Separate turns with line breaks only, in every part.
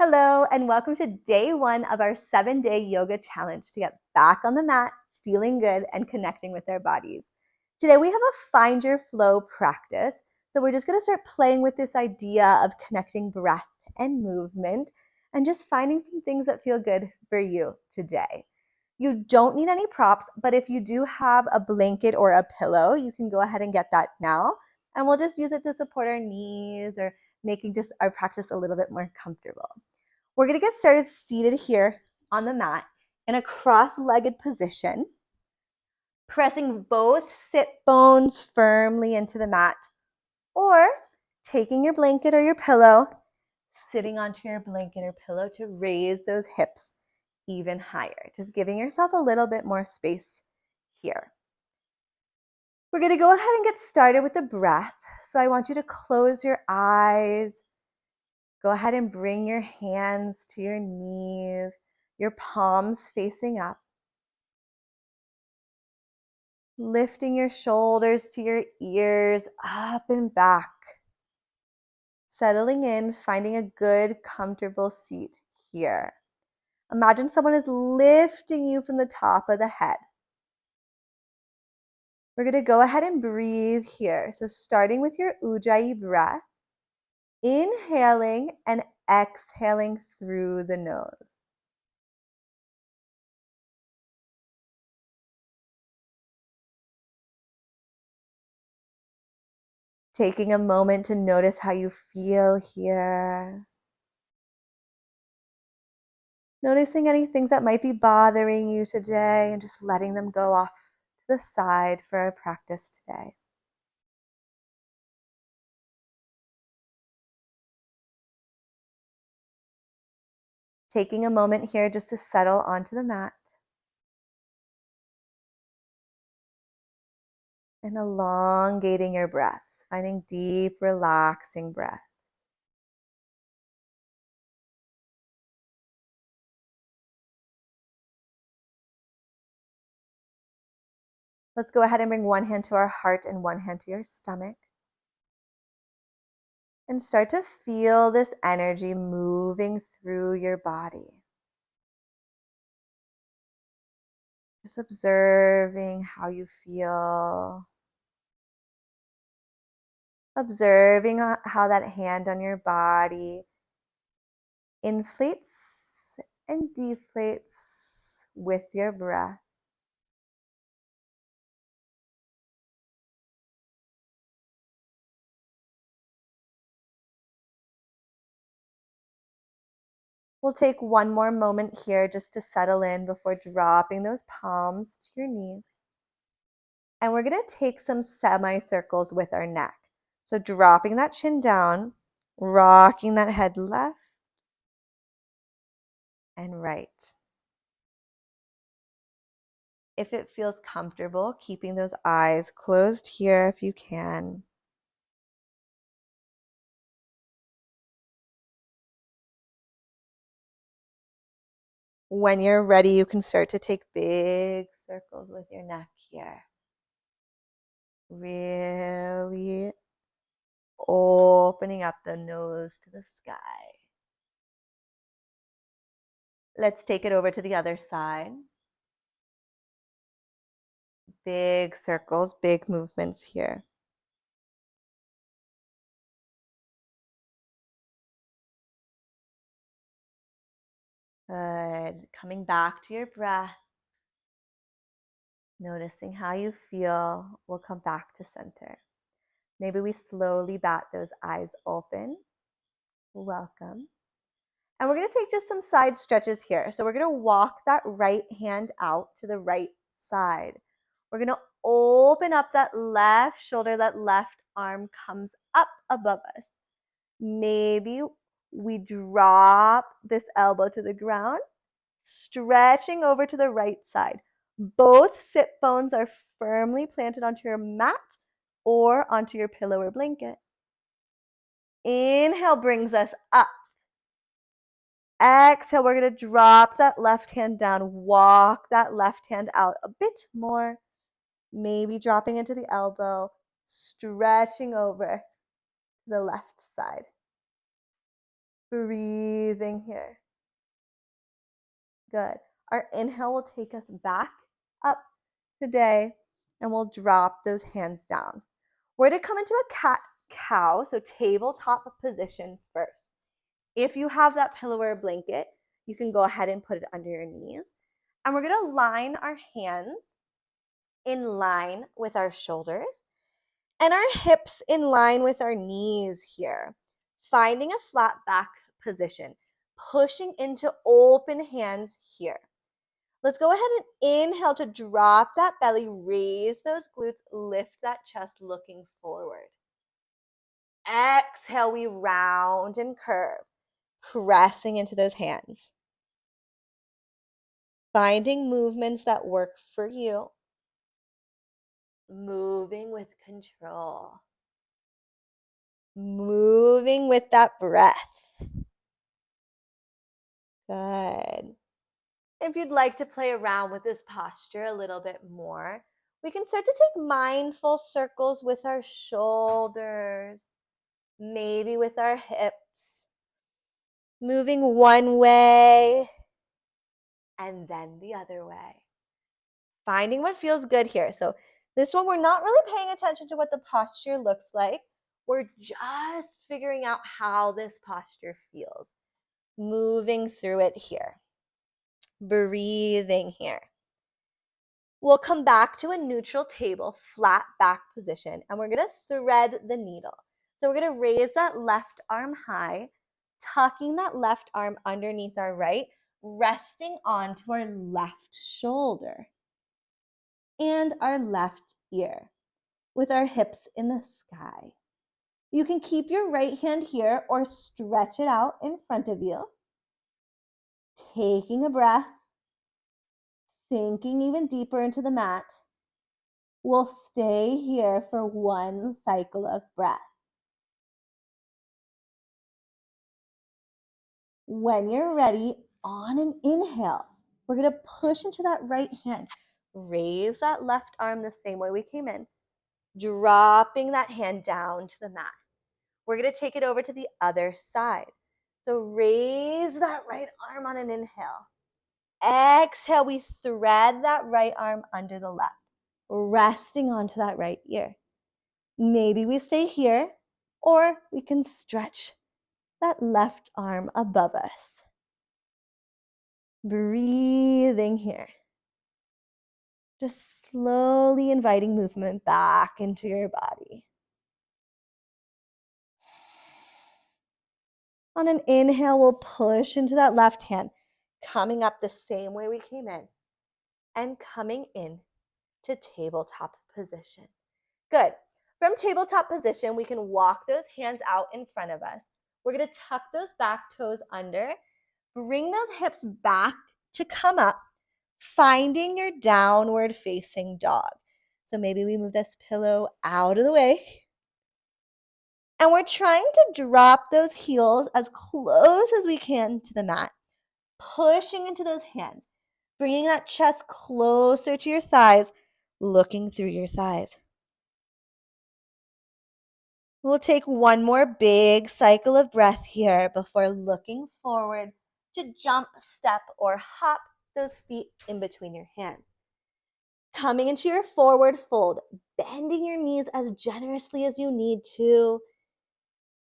Hello, and welcome to day one of our 7-day yoga challenge to get back on the mat, feeling good, and connecting with our bodies. Today, we have a find your flow practice. So, we're just going to start playing with this idea of connecting breath and movement and just finding some things that feel good for you today. You don't need any props, but if you do have a blanket or a pillow, you can go ahead and get that now. And we'll just use it to support our knees or making just our practice a little bit more comfortable. We're going to get started seated here on the mat in a cross-legged position, pressing both sit bones firmly into the mat, or taking your blanket or your pillow, sitting onto your blanket or pillow to raise those hips even higher, just giving yourself a little bit more space here. We're going to go ahead and get started with the breath. So I want you to close your eyes. Go ahead and bring your hands to your knees, your palms facing up. Lifting your shoulders to your ears, up and back. Settling in, finding a good, comfortable seat here. Imagine someone is lifting you from the top of the head. We're going to go ahead and breathe here. So starting with your Ujjayi breath, inhaling and exhaling through the nose. Taking a moment to notice how you feel here. Noticing any things that might be bothering you today and just letting them go off to the side for our practice today. Taking a moment here just to settle onto the mat. And elongating your breaths, finding deep, relaxing breath. Let's go ahead and bring one hand to our heart and one hand to your stomach. And start to feel this energy moving through your body. Just observing how you feel. Observing how that hand on your body inflates and deflates with your breath. We'll take one more moment here just to settle in before dropping those palms to your knees. And we're going to take some semicircles with our neck. So dropping that chin down, rocking that head left and right. If it feels comfortable, keeping those eyes closed here if you can. When you're ready, you can start to take big circles with your neck here. Really opening up the nose to the sky. Let's take it over to the other side. Big circles, big movements here. Good. Coming back to your breath. Noticing how you feel. We'll come back to center. Maybe we slowly bat those eyes open. Welcome. And we're going to take just some side stretches here. So we're going to walk that right hand out to the right side. We're going to open up that left shoulder, that left arm comes up above us. Maybe we drop this elbow to the ground, stretching over to the right side. Both sit bones are firmly planted onto your mat or onto your pillow or blanket. Inhale brings us up. Exhale, we're going to drop that left hand down, walk that left hand out a bit more, maybe dropping into the elbow, stretching over to the left side. Breathing here. Good. Our inhale will take us back up today, and we'll drop those hands down. We're going to come into a cat-cow, so tabletop position first. If you have that pillow or a blanket, you can go ahead and put it under your knees. And we're going to line our hands in line with our shoulders and our hips in line with our knees here. Finding a flat back position, pushing into open hands here. Let's go ahead and inhale to drop that belly, raise those glutes, lift that chest looking forward. Exhale, we round and curve, pressing into those hands. Finding movements that work for you. Moving with control. Moving with that breath. Good. If you'd like to play around with this posture a little bit more, we can start to take mindful circles with our shoulders, maybe with our hips, moving one way and then the other way. Finding what feels good here. So this one, we're not really paying attention to what the posture looks like. We're just figuring out how this posture feels. Moving through it here. Breathing here. We'll come back to a neutral table, flat back position, and we're going to thread the needle. So we're going to raise that left arm high, tucking that left arm underneath our right, resting onto our left shoulder and our left ear with our hips in the sky. You can keep your right hand here or stretch it out in front of you. Taking a breath, sinking even deeper into the mat. We'll stay here for one cycle of breath. When you're ready, on an inhale, we're going to push into that right hand. Raise that left arm the same way we came in, dropping that hand down to the mat. We're going to take it over to the other side. So raise that right arm on an inhale. Exhale, we thread that right arm under the left, resting onto that right ear. Maybe we stay here, or we can stretch that left arm above us. Breathing here. Just slowly inviting movement back into your body. On an inhale, we'll push into that left hand, coming up the same way we came in, and coming in to tabletop position. Good. From tabletop position, we can walk those hands out in front of us. We're going to tuck those back toes under, bring those hips back to come up, finding your downward facing dog. So maybe we move this pillow out of the way. And we're trying to drop those heels as close as we can to the mat, pushing into those hands, bringing that chest closer to your thighs, looking through your thighs. We'll take one more big cycle of breath here before looking forward to jump, step, or hop those feet in between your hands. Coming into your forward fold, bending your knees as generously as you need to.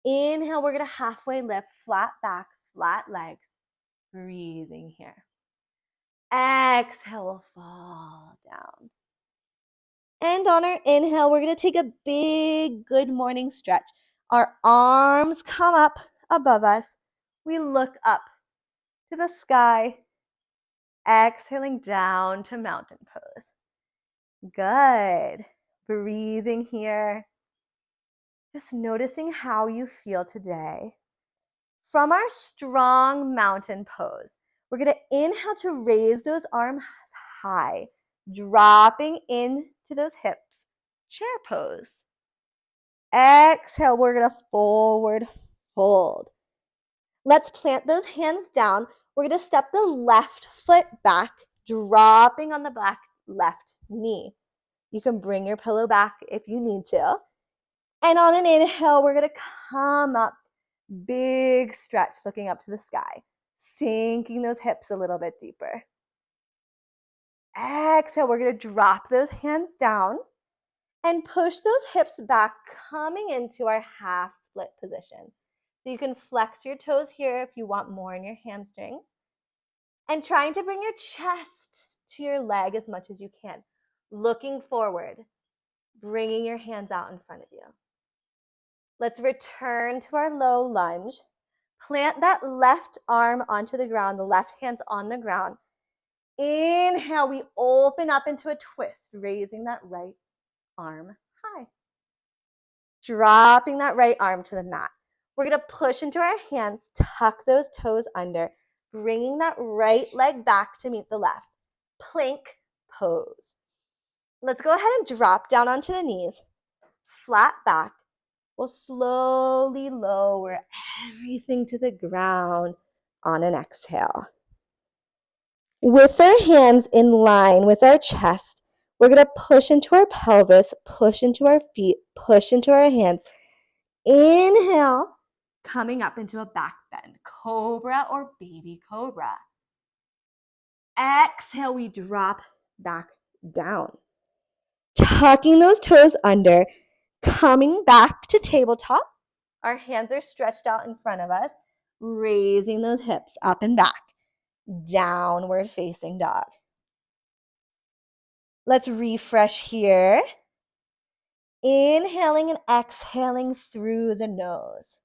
Inhale, we're going to halfway lift, flat back, flat legs. Breathing here. Exhale, we'll fall down. And on our inhale, we're going to take a big good morning stretch. Our arms come up above us. We look up to the sky. Exhaling down to mountain pose. Good. Breathing here. Just noticing how you feel today. From our strong mountain pose, we're going to inhale to raise those arms high, dropping into those hips. Chair pose. Exhale, we're going to forward fold. Let's plant those hands down. We're going to step the left foot back, dropping on the back left knee. You can bring your pillow back if you need to. And on an inhale, we're going to come up, Big stretch, looking up to the sky, sinking those hips a little bit deeper. Exhale, we're going to drop those hands down and push those hips back, coming into our half split position. So you can flex your toes here if you want more in your hamstrings. And trying to bring your chest to your leg as much as you can. Looking forward, bringing your hands out in front of you. Let's return to our low lunge. Plant that left arm onto the ground, the left hand's on the ground. Inhale, we open up into a twist, raising that right arm high. Dropping that right arm to the mat. We're going to push into our hands, tuck those toes under, bringing that right leg back to meet the left. Plank pose. Let's go ahead and drop down onto the knees, flat back. We'll slowly lower everything to the ground on an exhale. With our hands in line with our chest, we're going to push into our pelvis, push into our feet, push into our hands. Inhale, coming up into a back bend, cobra or baby cobra. Exhale, we drop back down. Tucking those toes under, coming back to tabletop. Our hands are stretched out in front of us, raising those hips up and back. Downward facing dog. Let's refresh here. Inhaling and exhaling through the nose.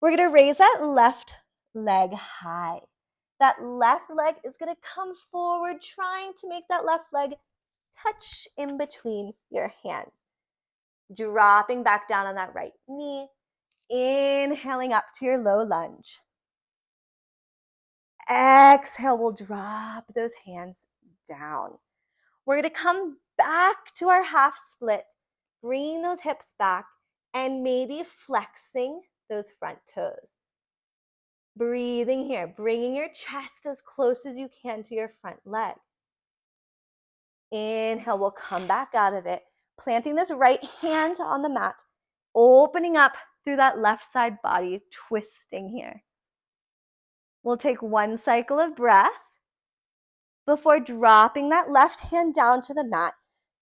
We're going to raise that left leg high. That left leg is going to come forward, trying to make that left leg touch in between your hands. Dropping back down on that right knee. Inhaling up to your low lunge. Exhale, we'll drop those hands down. We're going to come back to our half split, bringing those hips back and maybe flexing those front toes. Breathing here, bringing your chest as close as you can to your front leg. Inhale, we'll come back out of it, planting this right hand on the mat, opening up through that left side body, twisting here. We'll take one cycle of breath before dropping that left hand down to the mat,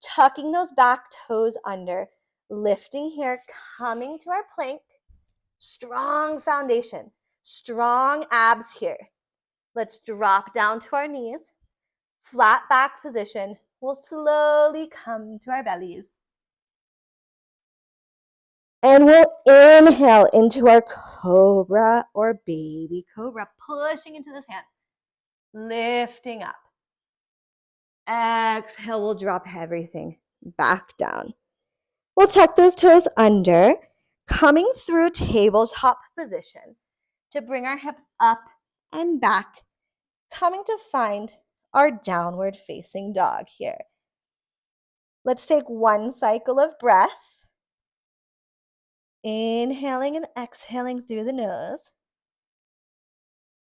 tucking those back toes under, lifting here, coming to our plank. Strong foundation, strong abs here. Let's drop down to our knees, flat back position. We'll slowly come to our bellies. And we'll inhale into our cobra or baby cobra, pushing into this hand, lifting up. Exhale, we'll drop everything back down. We'll tuck those toes under, coming through tabletop position to bring our hips up and back, coming to find our downward facing dog here. Let's take one cycle of breath. Inhaling and exhaling through the nose.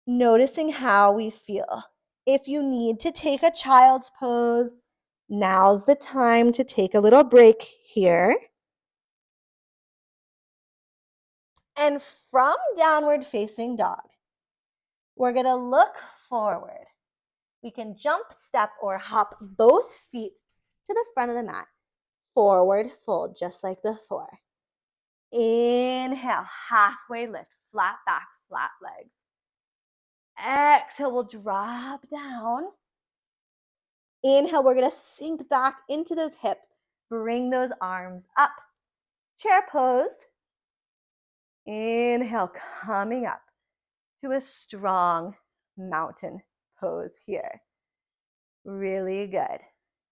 Noticing how we feel. If you need to take a child's pose, now's the time to take a little break here. And from downward facing dog, we're going to look forward. We can jump, step, or hop both feet to the front of the mat. Forward fold, just like before. Inhale, halfway lift, flat back, flat legs. Exhale, we'll drop down. Inhale, we're going to sink back into those hips. Bring those arms up. Chair pose. Inhale, coming up to a strong mountain pose here. Really good.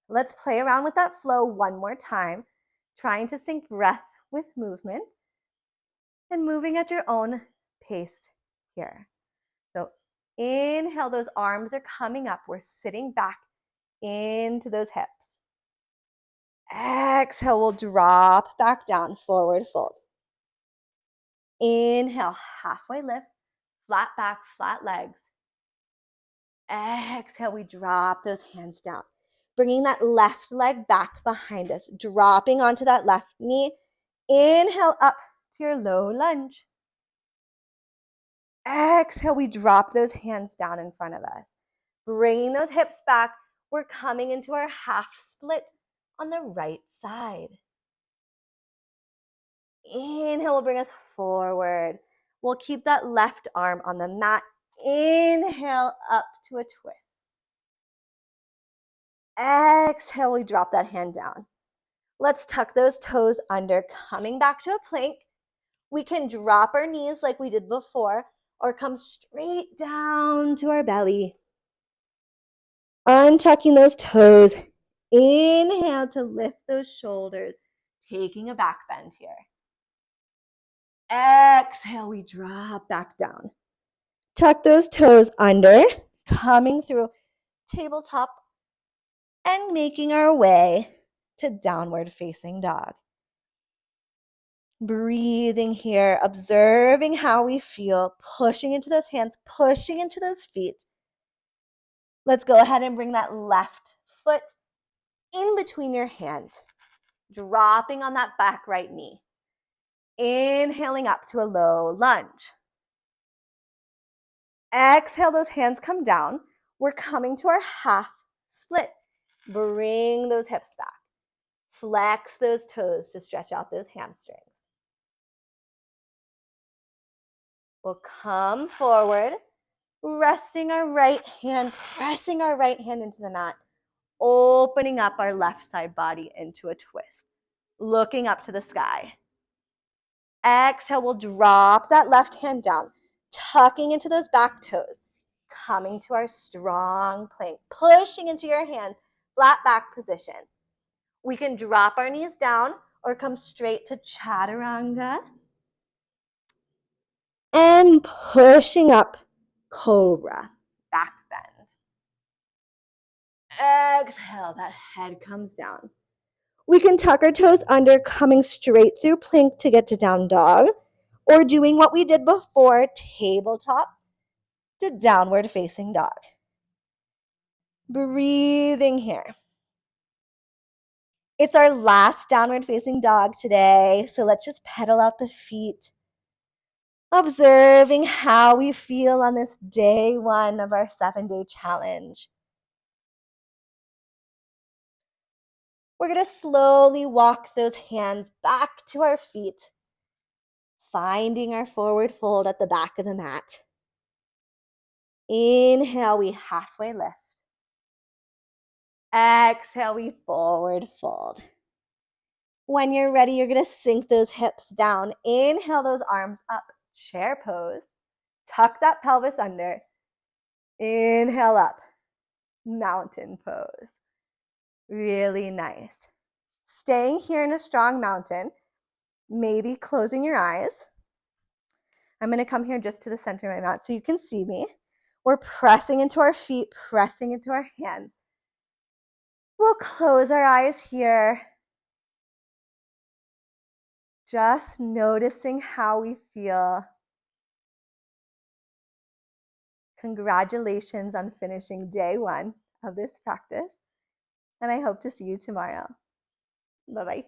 Let's play around with that flow one more time, trying to sync breath with movement and moving at your own pace here. So inhale, those arms are coming up. We're sitting back into those hips. Exhale, we'll drop back down, forward fold. Inhale, halfway lift, flat back, flat legs. Exhale, we drop those hands down. Bringing that left leg back behind us, dropping onto that left knee. Inhale up to your low lunge. Exhale, we drop those hands down in front of us. Bringing those hips back, we're coming into our half split on the right side. Inhale will bring us forward. We'll keep that left arm on the mat. Inhale up to a twist. Exhale, we drop that hand down. Let's tuck those toes under, coming back to a plank. We can drop our knees like we did before, or come straight down to our belly. Untucking those toes. Inhale to lift those shoulders, taking a back bend here. Exhale, we drop back down. Tuck those toes under, coming through tabletop and making our way to downward facing dog. Breathing here, observing how we feel, pushing into those hands, pushing into those feet. Let's go ahead and bring that left foot in between your hands, dropping on that back right knee. Inhaling up to a low lunge. Exhale, those hands come down. We're coming to our half split. Bring those hips back. Flex those toes to stretch out those hamstrings. We'll come forward, resting our right hand, pressing our right hand into the mat, opening up our left side body into a twist, looking up to the sky. Exhale, we'll drop that left hand down, tucking into those back toes, coming to our strong plank, pushing into your hand, flat back position. We can drop our knees down or come straight to chaturanga. And pushing up, cobra, back bend. Exhale, that head comes down. We can tuck our toes under, coming straight through plank to get to down dog, or doing what we did before, tabletop to downward facing dog. Breathing here. It's our last downward facing dog today, so let's just pedal out the feet. Observing how we feel on this day 1 of our 7-day challenge. We're going to slowly walk those hands back to our feet, finding our forward fold at the back of the mat. Inhale, we halfway lift. Exhale, we forward fold. When you're ready, you're going to sink those hips down. Inhale those arms up, chair pose. Tuck that pelvis under. Inhale up, mountain pose. Really nice. Staying here in a strong mountain, maybe closing your eyes. I'm going to come here just to the center of my mat so you can see me. We're pressing into our feet, pressing into our hands. We'll close our eyes here. Just noticing how we feel. Congratulations on finishing day 1 of this practice, and I hope to see you tomorrow. Bye-bye.